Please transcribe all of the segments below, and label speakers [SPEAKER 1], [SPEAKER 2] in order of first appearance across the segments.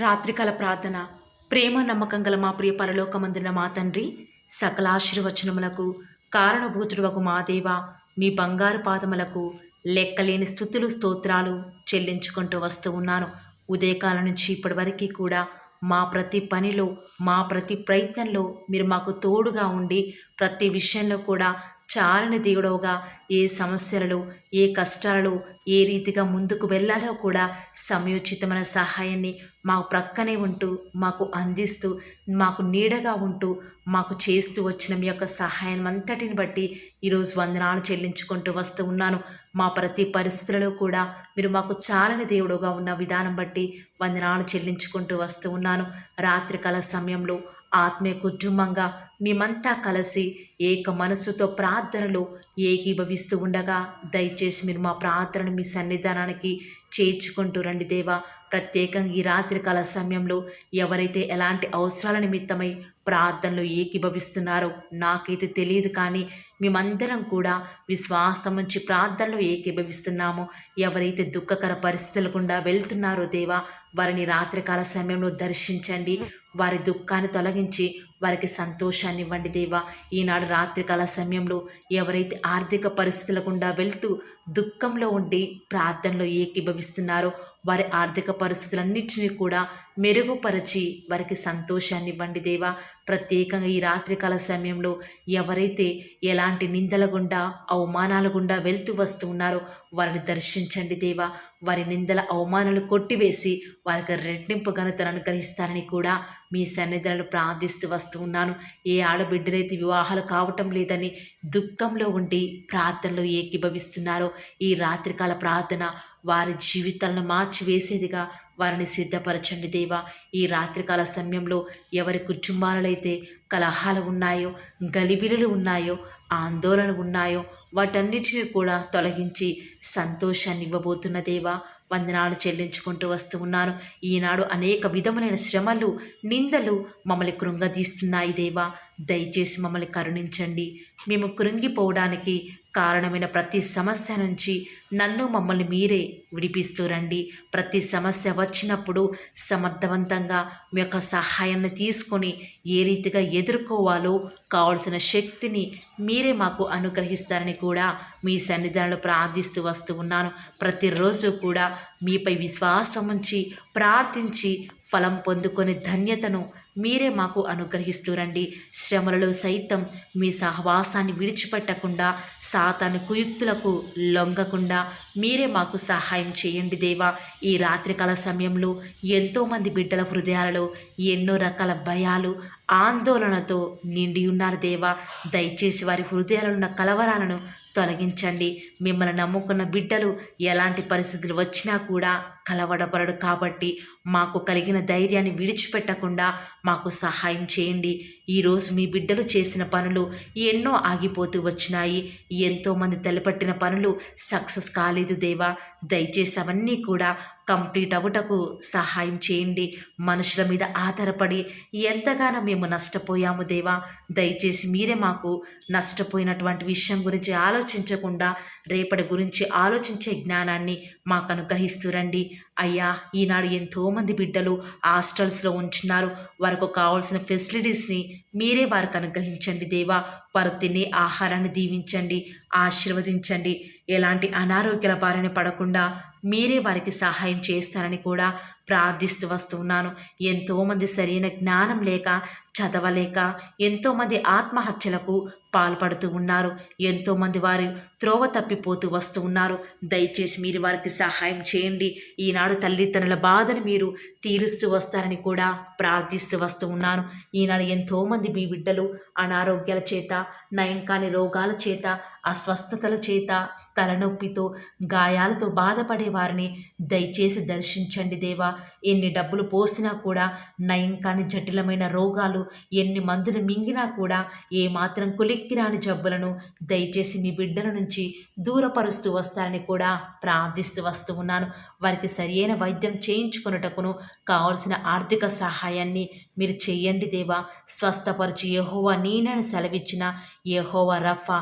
[SPEAKER 1] రాత్రికాల ప్రార్థన. ప్రేమ నమ్మకం గల మా ప్రియ పరలోకమందున మా తండ్రి, సకలాశీర్వచనములకు కారణభూతుడవగు మా దేవ, మీ బంగారు పాదములకు లెక్కలేని స్థుతులు స్తోత్రాలు చెల్లించుకుంటూ వస్తూ ఉన్నాను. ఉదయకాలం నుంచి ఇప్పటి వరకు కూడా మా ప్రతి పనిలో, మా ప్రతి ప్రయత్నంలో మీరు మాకు తోడుగా ఉండి, ప్రతి విషయంలో కూడా చాలని దేవుడవుగా, ఏ సమస్యలలో, ఏ కష్టాలలో ఏ రీతిగా ముందుకు వెళ్ళాలో కూడా సమయోచితమైన సహాయాన్ని మా ప్రక్కనే ఉంటూ, మాకు అందిస్తూ, మాకు నీడగా ఉంటూ, మాకు చేస్తూ వచ్చిన మీ యొక్క సహాయం అంతటిని బట్టి ఈరోజు వందనాలు చెల్లించుకుంటూ వస్తూ ఉన్నాను. మా ప్రతి పరిస్థితులలో కూడా మీరు మాకు చాలని దేవుడుగా ఉన్న విధానం బట్టి వందనాలు చెల్లించుకుంటూ వస్తూ ఉన్నాను. రాత్రికాల సమయంలో ఆత్మీయ కుటుంబంగా మేమంతా కలిసి ఏక మనసుతో ప్రార్థనలు ఏకీభవిస్తూ ఉండగా దయచేసి మీరు మా ప్రార్థనను మీ సన్నిధానానికి చేర్చుకుంటూ రండి దేవా. ప్రత్యేకంగా ఈ రాత్రికాల సమయంలో ఎవరైతే ఎలాంటి అవసరాల నిమిత్తమై ప్రార్థనలు ఏకీభవిస్తున్నారో నాకైతే తెలియదు, కానీ మేమందరం కూడా విశ్వాసం నుంచి ప్రార్థనలు ఏకీభవిస్తున్నాము. ఎవరైతే దుఃఖకర పరిస్థితుల గుండా వెళ్తున్నారో దేవా, వారిని రాత్రికాల సమయంలో దర్శించండి. వారి దుఃఖాన్ని తొలగించి వారికి సంతోషాన్ని ఇవ్వండి దేవా. ఈనాడు రాత్రికాల సమయంలో ఎవరైతే ఆర్థిక పరిస్థితుల గుండా వెళ్తూ దుఃఖంలో ఉండి ప్రార్థనలో ఏకీభవిస్తున్నారో వారి ఆర్థిక పరిస్థితులన్నింటినీ కూడా మెరుగుపరిచి వారికి సంతోషాన్ని ఇవ్వండి దేవా. ప్రత్యేకంగా ఈ రాత్రికాల సమయంలో ఎవరైతే ఎలాంటి నిందల గుండా, అవమానాల గుండా వెళ్తూ వస్తూ ఉన్నారో వారిని దర్శించండి దేవా. వారి నిందల అవమానాలు కొట్టివేసి వారికి రెట్టింపు ఘనతను అనుగ్రహిస్తారని కూడా మీ సన్నిధులను ప్రార్థిస్తూ వస్తూ ఉన్నాను. ఏ ఆడబిడ్డలైతే వివాహాలు కావటం లేదని దుఃఖంలో ఉండి ప్రార్థనలో ఏకీభవిస్తున్నారో ఈ రాత్రికాల ప్రార్థన వారి జీవితాలను మార్చివేసేదిగా వారిని సిద్ధపరచండి దేవా. ఈ రాత్రికాల సమయంలో ఎవరి కుటుంబాలలో అయితే కలహాలు ఉన్నాయో, గలిబిలులు ఉన్నాయో, ఆందోళన ఉన్నాయో వాటన్నిటిని కూడా తొలగించి సంతోషాన్ని ఇవ్వబోతున్న దేవా, వందనాలు చెల్లించుకుంటూ వస్తూ ఉన్నాను. ఈనాడు అనేక విధములైన శ్రమలు, నిందలు మమ్మల్ని కృంగదీస్తున్నాయి దేవా. దయచేసి మమ్మల్ని కరుణించండి. మేము కృంగిపోవడానికి కారణమైన ప్రతి సమస్య నుంచి మమ్మల్ని మీరే విడిపిస్తూ రండి. ప్రతి సమస్య వచ్చినప్పుడు సమర్థవంతంగా మీ యొక్క సహాయాన్ని తీసుకొని ఏ రీతిగా ఎదుర్కోవాలో కావలసిన శక్తిని మీరే మాకు అనుగ్రహిస్తారని కూడా మీ సన్నిధానంలో ప్రార్థిస్తూ వస్తూ ఉన్నాను. ప్రతిరోజు కూడా మీపై విశ్వాసం ఉంచి ప్రార్థించి ఫలం పొందుకొని ధన్యతను మీరే మాకు అనుగ్రహిస్తూ రండి. శ్రమలలో సైతం మీ సహవాసాన్ని విడిచిపెట్టకుండా, సాతాను కుయుక్తులకు లొంగకుండా మీరే మాకు సహాయం చేయండి దేవా. ఈ రాత్రికాల సమయంలో ఎంతోమంది బిడ్డల హృదయాలలో ఎన్నో రకాల భయాలు, ఆందోళనతో నిండి ఉన్నారు దేవా. దయచేసి వారి హృదయాలలో ఉన్న కలవరాలను తొలగించండి. మిమ్మల్ని నమ్ముకున్న బిడ్డలు ఎలాంటి పరిస్థితులు వచ్చినా కూడా కలవడపడడు కాబట్టి మాకు కలిగిన ధైర్యాన్ని విడిచిపెట్టకుండా మాకు సహాయం చేయండి. ఈరోజు మీ బిడ్డలు చేసిన పనులు ఎన్నో ఆగిపోతూ వచ్చినాయి. ఎంతోమంది తలపట్టిన పనులు సక్సెస్ కాలేదు దేవా. దయచేసి అవన్నీ కూడా కంప్లీట్ అవ్వటకు సహాయం చేయండి. మనుషుల మీద ఆధారపడి ఎంతగానో మేము నష్టపోయాము దేవా. దయచేసి మీరే మాకు నష్టపోయినటువంటి విషయం గురించి ఆలోచించకుండా రేపటి గురించి ఆలోచించే జ్ఞానాన్ని మాకు అనుగ్రహిస్తూ రండి. అయ్యా, ఈనాడు ఎంతోమంది బిడ్డలు హాస్టల్స్లో ఉంటున్నారు. వారికి కావాల్సిన ఫెసిలిటీస్ని మీరే వారికి అనుగ్రహించండి దేవా. వారు తినే ఆహారాన్ని దీవించండి, ఆశీర్వదించండి. ఎలాంటి అనారోగ్యాల బారిన పడకుండా మీరే వారికి సహాయం చేస్తారని కూడా ప్రార్థిస్తూ వస్తున్నాను. ఎంతోమంది సరైన జ్ఞానం లేక, చదవలేక ఎంతోమంది ఆత్మహత్యలకు పాల్పడుతూ ఉన్నారు. ఎంతోమంది వారు త్రోవ తప్పిపోతూ వస్తూ ఉన్నారు. దయచేసి మీరు వారికి సహాయం చేయండి. ఈనాడు తల్లిదండ్రుల బాధను మీరు తీరుస్తూ వస్తారని కూడా ప్రార్థిస్తూ వస్తూ ఉన్నాను. ఈనాడు ఎంతోమంది మీ బిడ్డలు అనారోగ్యాల చేత, నయం కాని రోగాల చేత, అస్వస్థతల చేత, తలనొప్పితో, గాయాలతో బాధపడే వారిని దయచేసి దర్శించండి దేవా. ఎన్ని డబ్బులు పోసినా కూడా నయం కాని జటిలమైన రోగాలు, ఎన్ని మందులు మింగినా కూడా ఏమాత్రం కులిక్కిరాని జబ్బులను దయచేసి మీ బిడ్డల నుంచి దూరపరుస్తూ వస్తారని కూడా ప్రార్థిస్తూ వస్తూ ఉన్నాను. వారికి సరియైన వైద్యం చేయించుకొనుటకును కావలసిన ఆర్థిక సహాయాన్ని మీరు చెయ్యండి దేవా. స్వస్థపరిచి యెహోవా నేనని సెలవిచ్చిన యెహోవా రఫా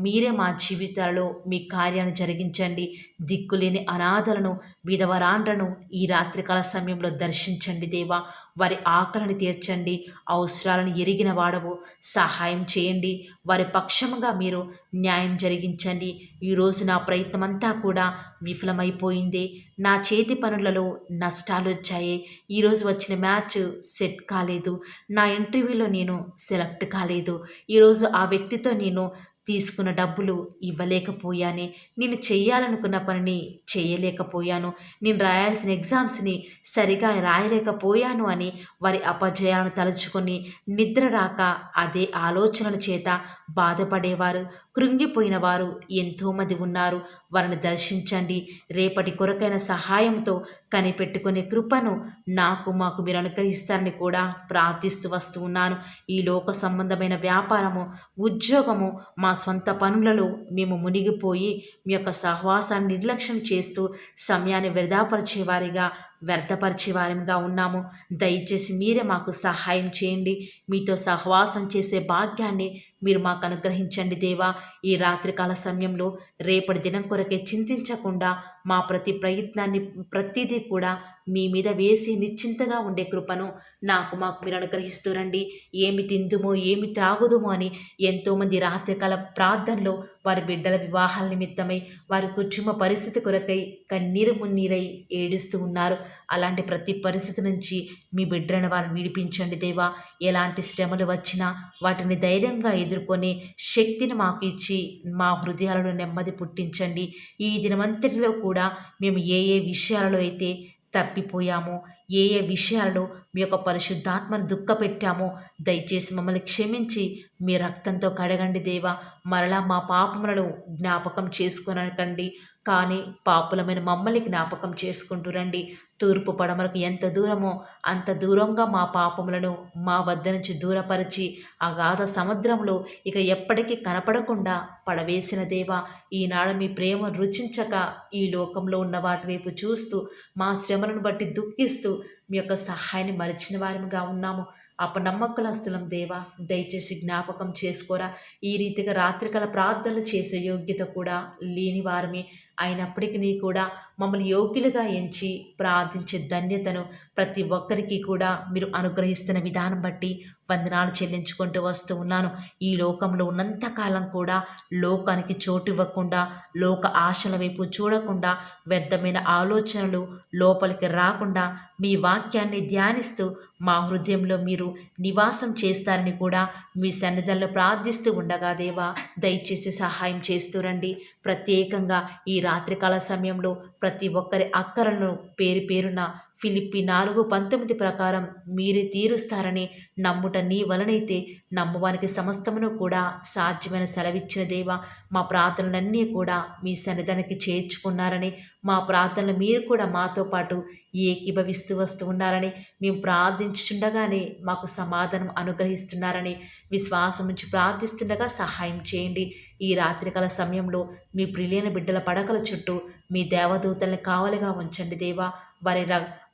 [SPEAKER 1] మీరే మా జీవితాలలో మీ కార్యాన్ని జరిగించండి. దిక్కులేని అనాథలను, విధవరాండ్రను ఈ రాత్రికాల సమయంలో దర్శించండి దేవా. వారి ఆకలిని తీర్చండి. అవసరాలను ఎరిగిన వాడవు, సహాయం చేయండి. వారి పక్షముగా మీరు న్యాయం జరిగించండి. ఈరోజు నా ప్రయత్నమంతా కూడా విఫలమైపోయింది. నా చేతి పనులలో నష్టాలు వచ్చాయి. ఈరోజు వచ్చిన మ్యాచ్ సెట్ కాలేదు. నా ఇంటర్వ్యూలో నేను సెలెక్ట్ కాలేదు. ఈరోజు ఆ వ్యక్తితో నేను తీసుకున్న డబ్బులు ఇవ్వలేకపోయానే. నేను చేయాలనుకున్న పనిని చేయలేకపోయాను. నేను రాయాల్సిన ఎగ్జామ్స్ని సరిగా రాయలేకపోయాను అని వారి అపజయాలను తలుచుకొని నిద్ర రాక అదే ఆలోచనల చేత బాధపడేవారు, కృంగిపోయిన వారు ఎంతోమంది ఉన్నారు. వారిని దర్శించండి. రేపటి కొరకైన సహాయంతో కనిపెట్టుకునే కృపను మాకు మీరు అనుగ్రహిస్తారని కూడా ప్రార్థిస్తూ వస్తూ ఉన్నాను. ఈ లోక సంబంధమైన వ్యాపారము, ఉద్యోగము, మా సొంత పనులలో మేము మునిగిపోయి మీ యొక్క సహవాసాన్ని నిర్లక్ష్యం చేస్తూ సమయాన్ని వ్యర్థపరిచేవారిగా ఉన్నాము. దయచేసి మీరే మాకు సహాయం చేయండి. మీతో సహవాసం చేసే భాగ్యాన్ని మీరు మాకు అనుగ్రహించండి దేవా. ఈ రాత్రికాల సమయంలో రేపటి దినం కొరకే చింతించకుండా మా ప్రతి ప్రయత్నాన్ని ప్రతిదీ కూడా మీ మీద వేసి నిశ్చింతగా ఉండే కృపను మాకు మీరు అనుగ్రహిస్తూరండి. ఏమి తిందుమో ఏమి త్రాగుదుమో అని ఎంతోమంది రాత్రికాల ప్రార్థనలో వారి బిడ్డల వివాహాల నిమిత్తమై, వారి కుటుంబ పరిస్థితి కొరకై కన్నీరు మున్నీరై ఏడుస్తూ ఉన్నారు. అలాంటి ప్రతి పరిస్థితి నుంచి మీ బిడ్డలను వారిని విడిపించండి దేవా. ఎలాంటి శ్రమలు వచ్చినా వాటిని ధైర్యంగా ఎదుర్కొనే శక్తిని మాకు ఇచ్చి మా హృదయాలను నెమ్మది పుట్టించండి. ఈ దినమంతటిలో కూడా మేము ఏ విషయాలలో అయితే తప్పిపోయామో, ఏ విషయాలలో మీ యొక్క పరిశుద్ధాత్మను దుఃఖపెట్టామో దయచేసి మమ్మల్ని క్షమించి మీ రక్తంతో కడగండి దేవా. మరలా మా పాపములను జ్ఞాపకం చేసుకొనకండి, కానీ పాపులమైన మమ్మల్ని జ్ఞాపకం చేసుకుంటూ రండి. తూర్పు పడమరకు ఎంత దూరమో అంత దూరంగా మా పాపములను మా వద్ద నుంచి దూరపరిచి అగాధ సముద్రంలో ఇక ఎప్పటికీ కనపడకుండా పడవేసిన దేవా. ఈనాడు మీ ప్రేమ రుచించక ఈ లోకంలో ఉన్న వాటి వైపు చూస్తూ మా శ్రమలను బట్టి దుఃఖిస్తూ మీ యొక్క సహాయాన్ని మరిచిన వారిగా ఉన్నాము. అపనమ్మకులస్తులం దేవా, దయచేసి జ్ఞాపకం చేసుకోరా. ఈ రీతిగా రాత్రికాల ప్రార్థనలు చేసే యోగ్యత కూడా లేని వారమే అయినప్పటికీ కూడా మమ్మల్ని యోగ్యులుగా ఎంచి ప్రార్థించే ధన్యతను ప్రతి ఒక్కరికి కూడా మీరు అనుగ్రహిస్తున్న విధానం బట్టి వందనాలు చెల్లించుకుంటూ వస్తూ ఉన్నాను. ఈ లోకంలో ఉన్నంతకాలం కూడా లోకానికి చోటు ఇవ్వకుండా, లోక ఆశల వైపు చూడకుండా, వ్యర్థమైన ఆలోచనలు లోపలికి రాకుండా మీ వాక్యాన్ని ధ్యానిస్తూ మా హృదయంలో మీరు నివాసం చేస్తారని కూడా మీ సన్నిధంలో ప్రార్థిస్తూ ఉండగా దేవా, దయచేసి సహాయం చేస్తూ రండి. ప్రత్యేకంగా ఈ రాత్రికాల సమయంలో ప్రతి ఒక్కరి అక్కరలను పేరున ఫిలిప్పి 4:19 ప్రకారం మీరే తీరుస్తారని నమ్ముట నీ వలనైతే నమ్మువానికి సమస్తమును కూడా సాధ్యమైన సెలవిచ్చిన దేవా, మా ప్రార్థనలన్నీ కూడా మీ సన్నిధానికి చేర్చుకున్నారని, మా ప్రార్థనలు మీరు కూడా మాతో పాటు ఏకీభవిస్తూ వస్తూ ఉన్నారని, మేము ప్రార్థించుండగానే మాకు సమాధానం అనుగ్రహిస్తున్నారని విశ్వాసం నుంచి ప్రార్థిస్తుండగా సహాయం చేయండి. ఈ రాత్రికాల సమయంలో మీ ప్రియులైన బిడ్డల పడకల చుట్టూ మీ దేవదూతల్ని కావలిగా ఉంచండి దేవా.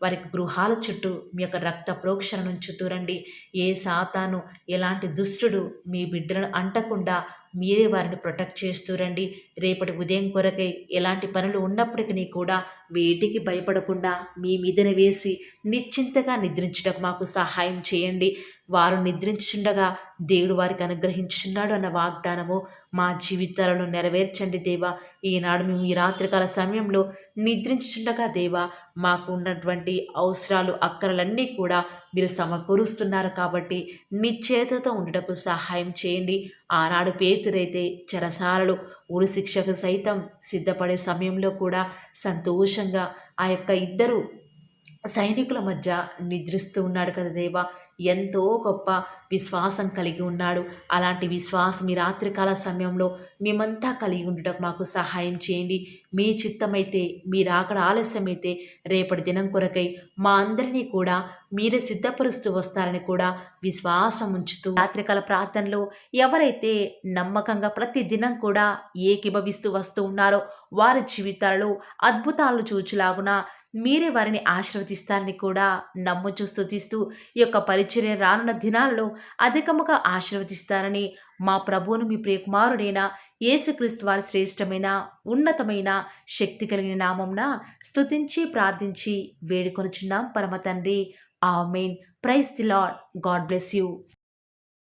[SPEAKER 1] వారి గృహాల చుట్టూ మీ యొక్క రక్త ప్రోక్షణ ఉంచుతూరండి. ఏ సాతాను, ఎలాంటి దుష్టుడు మీ బిడ్డలను అంటకుండా మీరే వారిని ప్రొటెక్ట్ చేస్తూరండి. రేపటి ఉదయం కొరకై ఎలాంటి పనులు ఉన్నప్పటికీ కూడా వేటికి భయపడకుండా మీ మీదన వేసి నిశ్చింతగా నిద్రించడానికి మాకు సహాయం చేయండి. వారు నిద్రించుండగా దేవుడు వారికి అనుగ్రహించున్నాడు అన్న వాగ్దానము మా జీవితాలను నెరవేర్చండి దేవా. ఈనాడు మేము ఈ రాత్రికాల సమయంలో నిద్రించుండగా దేవా, మాకు ఉన్నటువంటి అవసరాలు, అక్కరలన్నీ కూడా మీరు సమకూరుస్తున్నారు కాబట్టి నిశ్చేతతో ఉండటకు సహాయం చేయండి. ఆనాడు పేతురైతే చెరసాలలు, ఉరి శిక్షకు సైతం సిద్ధపడే సమయంలో కూడా సంతోషంగా ఆ యొక్క ఇద్దరు సైనికుల మధ్య నిద్రిస్తూ ఉన్నాడు కదా దేవా. ఎంతో గొప్ప విశ్వాసం కలిగి ఉన్నాడు. అలాంటి విశ్వాసం ఈ రాత్రికాల సమయంలో మేమంతా కలిగి ఉండటం మాకు సహాయం చేయండి. మీ చిత్తమైతే, మీరు అక్కడ ఆలస్యమైతే రేపటి దినం కొరకై మా అందరినీ కూడా మీరే సిద్ధపరుస్తూ వస్తారని కూడా విశ్వాసం ఉంచుతూ రాత్రికాల ప్రార్థనలో ఎవరైతే నమ్మకంగా ప్రతి దినం కూడా ఏకీభవిస్తూ వస్తూ ఉన్నారో వారి జీవితాలలో అద్భుతాలను చూచులాగున మీరే వారిని ఆశీర్వదిస్తారని కూడా నమ్ముచూ స్తుతిస్తూ ఈ యొక్క పరిచర్య రానున్న దినాల్లో అధికముగా ఆశీర్వదిస్తారని మా ప్రభువును, మీ ప్రియకుమారుడైన యేసుక్రీస్తు వారి శ్రేష్టమైన ఉన్నతమైన శక్తి కలిగిన నామంన స్తుతించి ప్రార్థించి వేడుకొనుచున్నాం పరమ తండ్రి. ఆమేన్. Praise the Lord. God bless you.